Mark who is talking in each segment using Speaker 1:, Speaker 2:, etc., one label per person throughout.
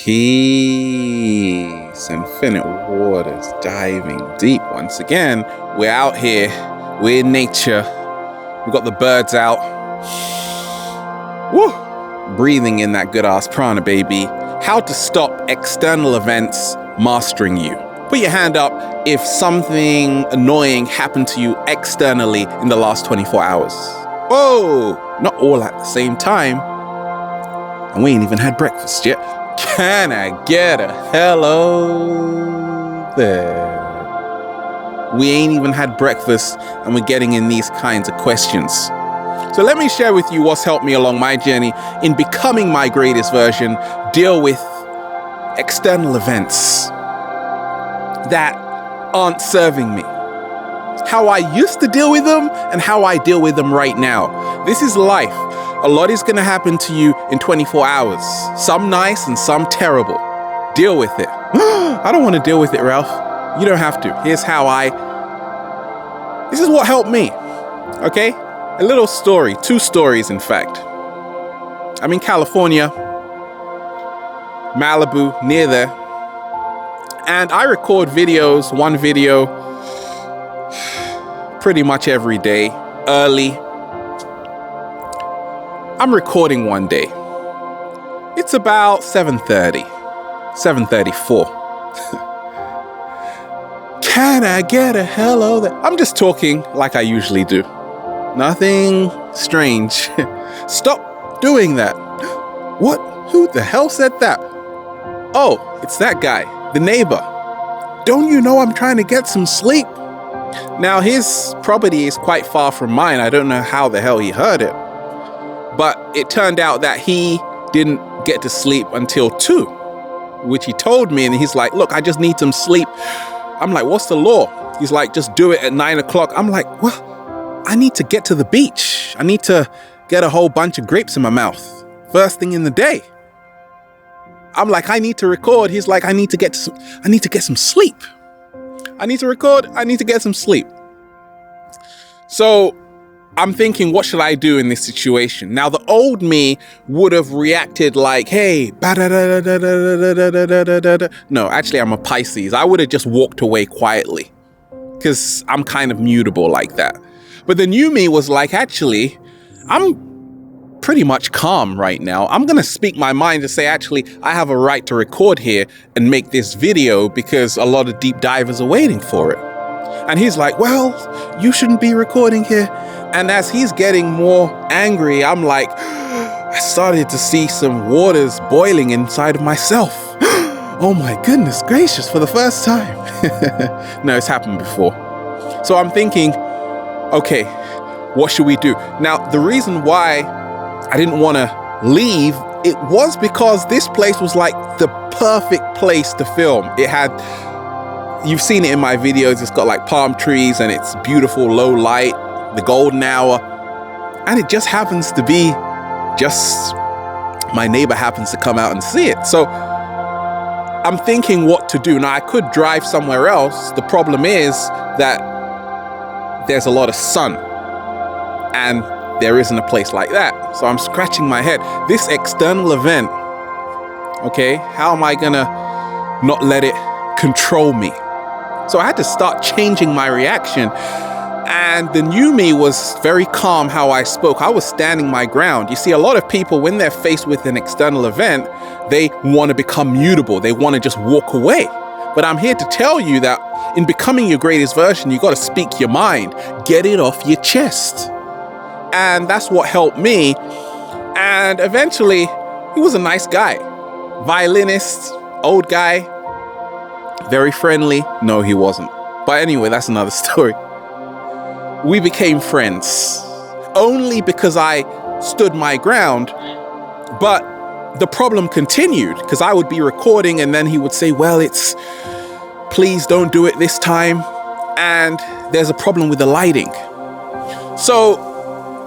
Speaker 1: Peace, infinite waters, diving deep. Once again, we're out here, we're in nature, we've got the birds out. Woo! Breathing in that good ass prana, baby. How to stop external events mastering you. Put your hand up if something annoying happened to you externally in the last 24 hours. Whoa! Not all at the same time. And we ain't even had breakfast yet. Can I get a hello there? We ain't even had breakfast and we're getting in these kinds of questions. So let me share with you what's helped me along my journey in becoming my greatest version, deal with external events that aren't serving me. How I used to deal with them and how I deal with them right now. This is life. A lot is going to happen to you in 24 hours. Some nice and some terrible. Deal with it. I don't want to deal with it, Ralph. You don't have to. This is what helped me. Okay? A little story. 2 stories, in fact. I'm in California, Malibu, near there. And I record videos, one video, pretty much every day, early. I'm recording one day. It's about 7:30, 7:34. Can I get a hello there? I'm just talking like I usually do. Nothing strange. Stop doing that. What? Who the hell said that? Oh, it's that guy, the neighbor. Don't you know I'm trying to get some sleep? Now, his property is quite far from mine. I don't know how the hell he heard it. But it turned out that he didn't get to sleep until 2, which he told me. And he's like, look, I just need some sleep. I'm like, what's the law? He's like, just do it at 9 o'clock. I'm like, well, I need to get to the beach. I need to get a whole bunch of grapes in my mouth first thing in the day. I'm like, I need to record. He's like, I need to get some sleep. I need to record. I need to get some sleep. So I'm thinking, what should I do in this situation? Now, the old me would have reacted like, hey, no, actually, I'm a Pisces. I would have just walked away quietly because I'm kind of mutable like that. But the new me was like, actually, I'm pretty much calm right now. I'm going to speak my mind and say, actually, I have a right to record here and make this video because a lot of deep divers are waiting for it. And he's like, well, you shouldn't be recording here. And as he's getting more angry, I'm like, I started to see some waters boiling inside of myself. Oh my goodness gracious, for the first time. No, it's happened before. So I'm thinking, okay, what should we do? Now, the reason why I didn't want to leave, it was because this place was like the perfect place to film. It had, you've seen it in my videos, it's got like palm trees and it's beautiful, low light, the golden hour. And it just happens to be my neighbor happens to come out and see it. So I'm thinking what to do. Now, I could drive somewhere else. The problem is that there's a lot of sun and there isn't a place like that. So I'm scratching my head. This external event, okay, how am I gonna not let it control me? So I had to start changing my reaction. And the new me was very calm how I spoke. I was standing my ground. You see, a lot of people, when they're faced with an external event, they want to become mutable. They want to just walk away. But I'm here to tell you that in becoming your greatest version, you got to speak your mind, get it off your chest. And that's what helped me. And eventually, he was a nice guy. Violinist, old guy, very friendly. No, he wasn't. But anyway, that's another story. We became friends only because I stood my ground. But the problem continued because I would be recording and then he would say, well, please don't do it this time. And there's a problem with the lighting. So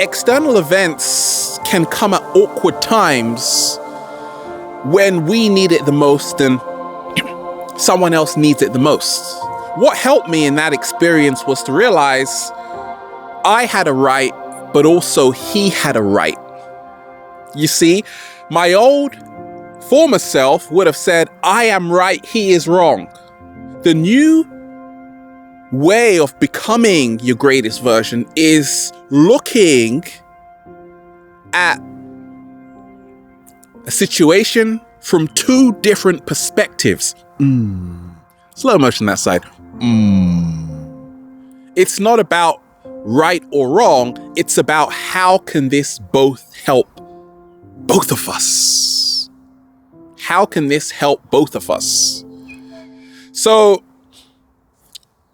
Speaker 1: external events can come at awkward times when we need it the most and someone else needs it the most. What helped me in that experience was to realize I had a right, but also he had a right. You see, my old former self would have said, I am right, he is wrong. The new way of becoming your greatest version is looking at a situation from two different perspectives. Slow motion that side. It's not about right or wrong. It's about how can this both help both of us? How can this help both of us? So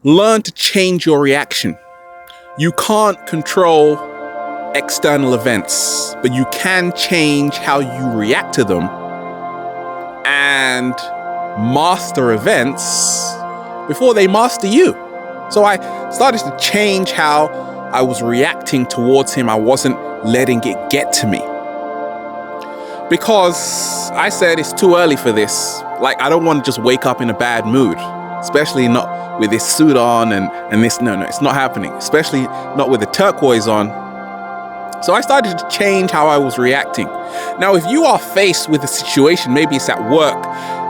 Speaker 1: learn to change your reaction. You can't control external events, but you can change how you react to them and master events before they master you. So I started to change how I was reacting towards him. I wasn't letting it get to me. Because I said it's too early for this. Like, I don't want to just wake up in a bad mood, especially not with this suit on and this. No, it's not happening, especially not with the turquoise on. So I started to change how I was reacting. Now, if you are faced with a situation, maybe it's at work,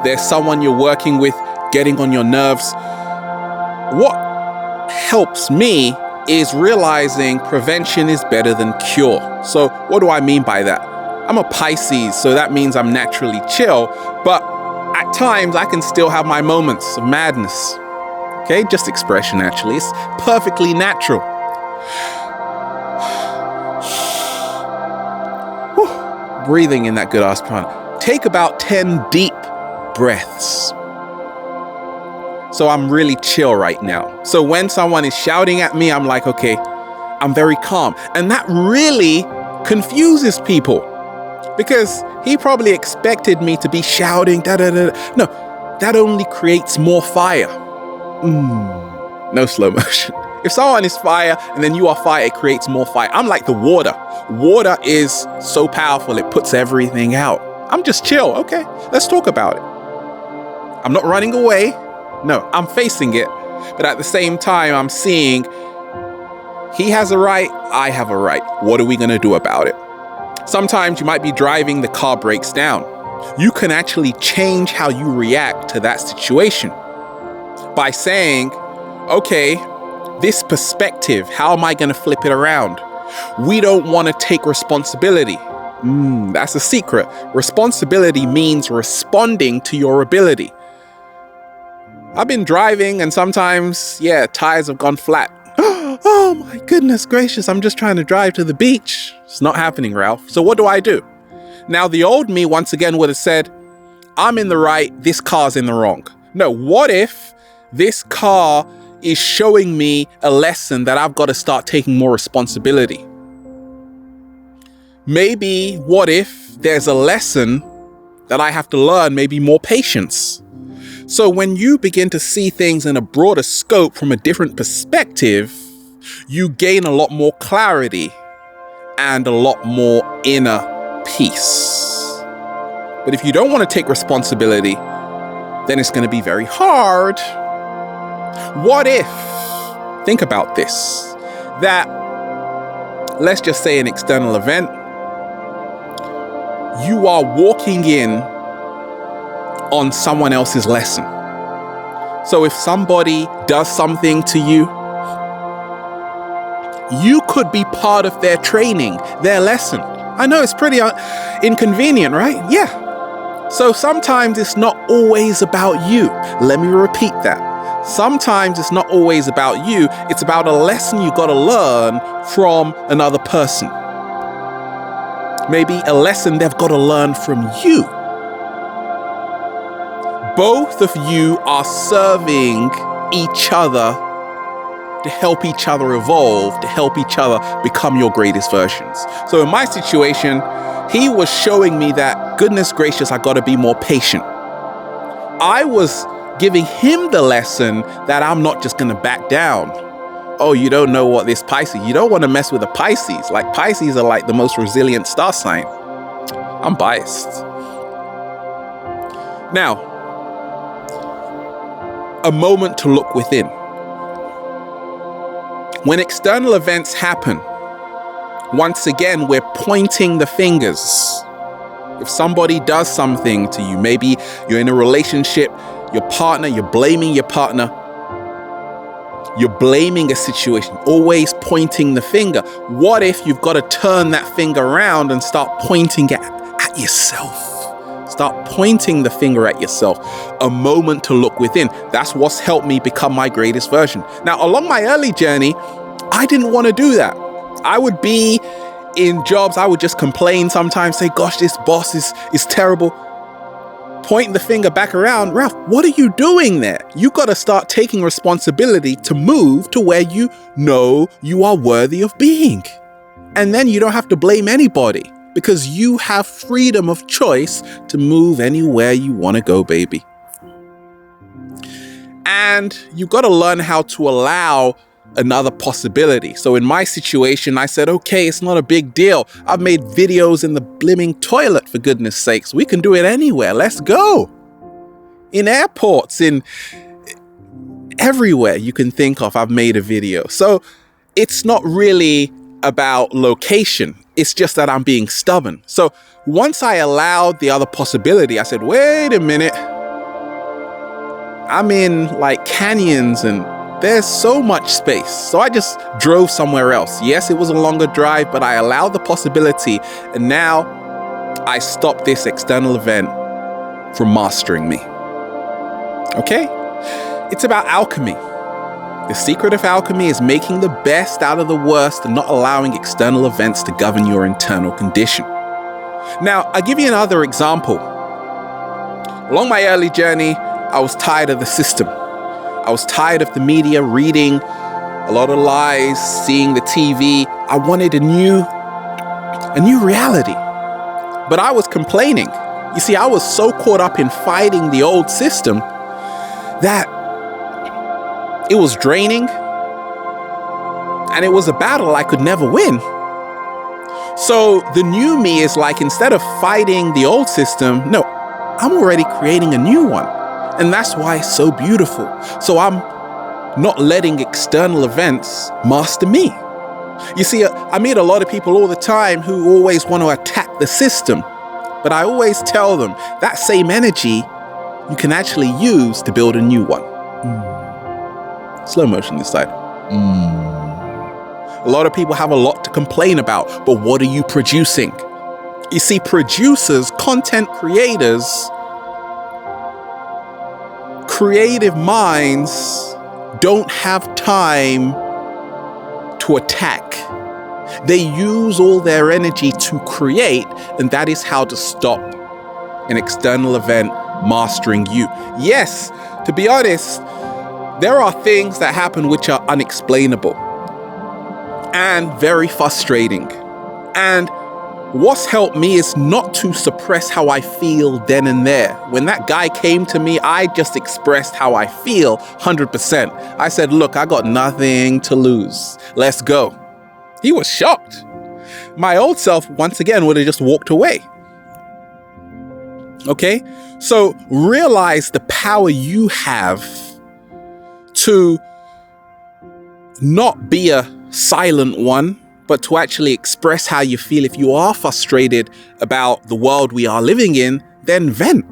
Speaker 1: there's someone you're working with getting on your nerves. What helps me is realizing prevention is better than cure. So what do I mean by that? I'm a Pisces, so that means I'm naturally chill, but at times I can still have my moments of madness. Okay, just expression actually. It's perfectly natural. Breathing in that good ass prana. Take about 10 deep breaths. So I'm really chill right now. So when someone is shouting at me, I'm like, okay, I'm very calm. And that really confuses people because he probably expected me to be shouting, da da da. No, that only creates more fire. No slow motion. If someone is fire and then you are fire, it creates more fire. I'm like the water. Water is so powerful, it puts everything out. I'm just chill. Okay, let's talk about it. I'm not running away. No, I'm facing it. But at the same time, I'm seeing he has a right, I have a right. What are we going to do about it? Sometimes you might be driving, the car breaks down. You can actually change how you react to that situation by saying, okay, this perspective, how am I going to flip it around? We don't want to take responsibility. That's a secret. Responsibility means responding to your ability. I've been driving and sometimes, tires have gone flat. Oh my goodness gracious, I'm just trying to drive to the beach. It's not happening, Ralph. So what do? Now, the old me, once again, would have said, I'm in the right, this car's in the wrong. No, what if this car is showing me a lesson that I've got to start taking more responsibility? Maybe, what if there's a lesson that I have to learn, maybe more patience? So when you begin to see things in a broader scope from a different perspective, you gain a lot more clarity and a lot more inner peace. But if you don't want to take responsibility, then it's going to be very hard. What if, think about this, that, let's just say an external event, you are walking in on someone else's lesson. So if somebody does something to you, you could be part of their training, their lesson. I know it's pretty inconvenient, right? Yeah. So sometimes it's not always about you. Let me repeat that. Sometimes it's not always about you. It's about a lesson you got to learn from another person. Maybe a lesson they've got to learn from you. Both of you are serving each other to help each other evolve, to help each other become your greatest versions. So in my situation, he was showing me that, goodness gracious, I got to be more patient. I was giving him the lesson that I'm not just going to back down. Oh, you don't know what this Pisces, you don't want to mess with a Pisces. Like, Pisces are like the most resilient star sign. I'm biased. Now, a moment to look within. When external events happen, once again, we're pointing the fingers. If somebody does something to you, maybe you're in a relationship, your partner, you're blaming your partner, you're blaming a situation, always pointing the finger. What if you've got to turn that finger around and start pointing at yourself? Start pointing the finger at yourself. A moment to look within. That's what's helped me become my greatest version. Now, along my early journey, I didn't want to do that. I would be in jobs, I would just complain sometimes, say, gosh, this boss is terrible. Pointing the finger back around, Ralph, what are you doing there? You got to start taking responsibility to move to where you know you are worthy of being. And then you don't have to blame anybody because you have freedom of choice to move anywhere you want to go, baby. And you've got to learn how to allow another possibility. So in my situation, I said, okay, it's not a big deal. I've made videos in the blimmin' toilet, for goodness sakes. We can do it anywhere. Let's go. In airports, in everywhere you can think of, I've made a video. So it's not really about location. It's just that I'm being stubborn. So once I allowed the other possibility, I said, wait a minute. I'm in like canyons and there's so much space. So I just drove somewhere else. Yes, it was a longer drive, but I allowed the possibility. And now I stopped this external event from mastering me. Okay? It's about alchemy. The secret of alchemy is making the best out of the worst and not allowing external events to govern your internal condition. Now, I'll give you another example. Along my early journey, I was tired of the system. I was tired of the media, reading a lot of lies, seeing the TV. I wanted a new reality. But I was complaining. You see, I was so caught up in fighting the old system that it was draining and it was a battle I could never win. So the new me is like, instead of fighting the old system, no, I'm already creating a new one. And that's why it's so beautiful. So I'm not letting external events master me. You see, I meet a lot of people all the time who always want to attack the system. But I always tell them that same energy you can actually use to build a new one. Slow motion this side. A lot of people have a lot to complain about, but what are you producing? You see, producers, content creators, creative minds don't have time to attack. They use all their energy to create, and that is how to stop an external event mastering you. Yes, to be honest, there are things that happen which are unexplainable and very frustrating. And what's helped me is not to suppress how I feel then and there. When that guy came to me, I just expressed how I feel 100%. I said, look, I got nothing to lose. Let's go. He was shocked. My old self, once again, would have just walked away. Okay? So realize the power you have to not be a silent one, but to actually express how you feel. If you are frustrated about the world we are living in, then vent.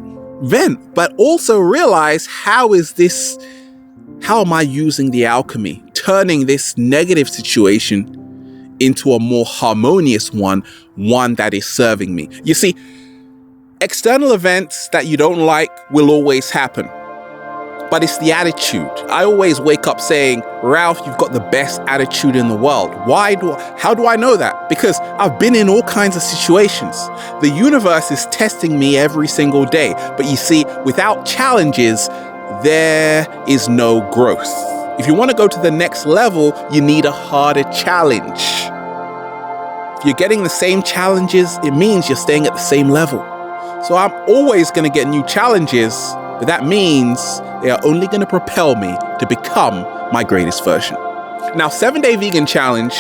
Speaker 1: But also realize, how am I using the alchemy, turning this negative situation into a more harmonious one that is serving me. You see, external events that you don't like will always happen. But it's the attitude. I always wake up saying, Ralph, you've got the best attitude in the world. How do I know that? Because I've been in all kinds of situations. The universe is testing me every single day. But you see, without challenges, there is no growth. If you want to go to the next level, you need a harder challenge. If you're getting the same challenges, it means you're staying at the same level. So I'm always going to get new challenges, but that means they are only going to propel me to become my greatest version. Now, 7-Day Vegan Challenge,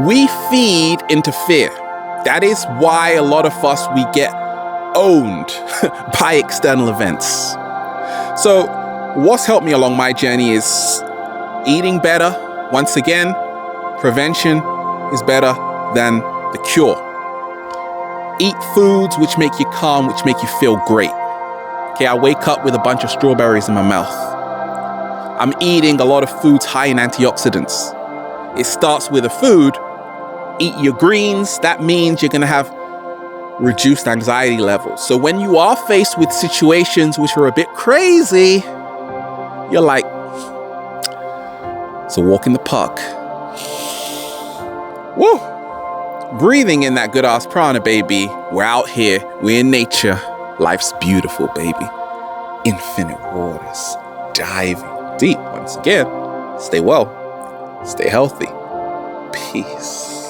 Speaker 1: we feed into fear. That is why a lot of us, we get owned by external events. So what's helped me along my journey is eating better. Once again, prevention is better than the cure. Eat foods which make you calm, which make you feel great. Okay, I wake up with a bunch of strawberries in my mouth. I'm eating a lot of foods high in antioxidants. It starts with a food. Eat your greens. That means you're going to have reduced anxiety levels. So when you are faced with situations which are a bit crazy, you're like, it's a walk in the park. Woo! Breathing in that good ass prana, baby. We're out here. We're in nature. Life's beautiful, baby. Infinite waters. Diving deep. Once again, stay well. Stay healthy. Peace.